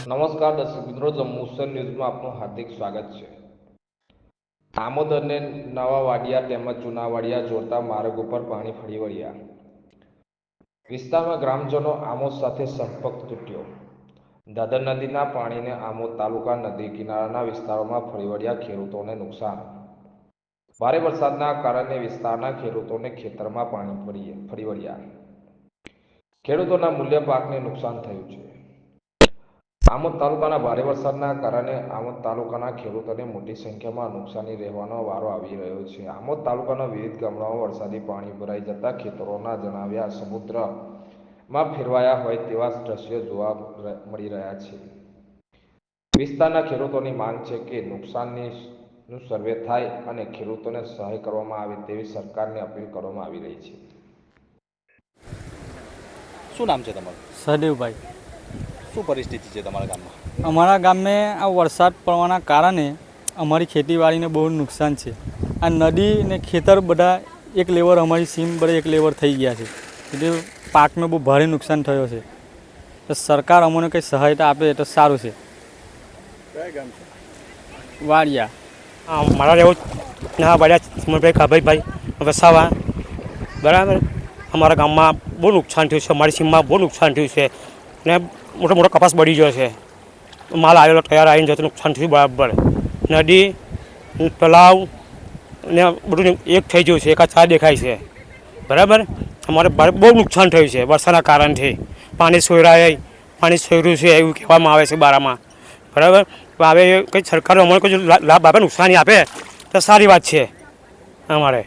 નમસ્કાર દર્શક મિત્રો, જમ્મુસર ન્યૂઝમાં આપનું હાર્દિક સ્વાગત છે. આમોદ અને નવા વાડિયા તેમજ જૂના વાડિયા જોડતા માર્ગ ઉપર પાણી ફરી વળ્યા. વિસ્તારમાં ગ્રામજનો આમોદ સાથે સંપર્ક તૂટ્યો. દાદર નદીના પાણીને આમોદ તાલુકા નદી કિનારાના વિસ્તારોમાં ફરી વળ્યા, ખેડૂતોને નુકસાન. ભારે વરસાદના કારણે વિસ્તારના ખેડૂતોને ખેતરમાં પાણી ફરી વળ્યા. ખેડૂતોના મૂલ્ય પાકને નુકસાન થયું છે. આમોદ તાલુકાના ભારે વરસાદના કારણે આમોદ તાલુકાના ખેડૂતોને મોટી સંખ્યામાં નુકસાની રહેવાનો વારો આવી રહ્યો છે. આમોદ તાલુકાના વિવિધ ગામડાઓમાં વરસાદી પાણી ભરાઈ જતા ખેતરોના જણાવ્યા સમુદ્રમાં ફેરવાયા હોય તેવા દ્રશ્યો જોવા મળી રહ્યા છે. વિસ્તારના ખેડૂતોની માંગ છે કે નુકસાનનું સર્વે થાય અને ખેડૂતોને સહાય કરવામાં આવે તેવી સરકારને અપીલ કરવામાં આવી રહી છે. શું નામ છે તમારું? સહદેવભાઈ. શું પરિસ્થિતિ છે તમારા ગામમાં? અમારા ગામમાં આ વરસાદ પડવાના કારણે અમારી ખેતીવાડીને બહુ નુકસાન છે. આ નદી ને ખેતર બધા એક લેવર, અમારી સીમ બધા એક લેવર થઈ ગયા છે. એટલે પાકને બહુ ભારે નુકસાન થયો છે. તો સરકાર અમને કંઈ સહાયતા આપે તો સારું છે. કયા ગામ છે? વાડિયા. મારા રહેવું ના વાડિયા સુમનભાઈ કાભાઈભાઈ વસાવા. બરાબર, અમારા ગામમાં બહુ નુકસાન થયું છે. અમારી સીમમાં બહુ નુકસાન થયું છે ને મોટો મોટો કપાસ બળી ગયો છે. માલ આવેલો તૈયાર આવીને જતો નુકસાન થયું બરાબર. નદી તળાવ ને બધું એક થઈ ગયું છે, એકા ચાર દેખાય છે. બરાબર, અમારે બહુ નુકસાન થયું છે વરસાદના કારણથી. પાણી સોર્યું છે એવું કહેવામાં આવે છે બારામાં. બરાબર, તો હવે કંઈ સરકાર અમને કોઈ લાભ આપે, નુકસાની આપે તો સારી વાત છે અમારે.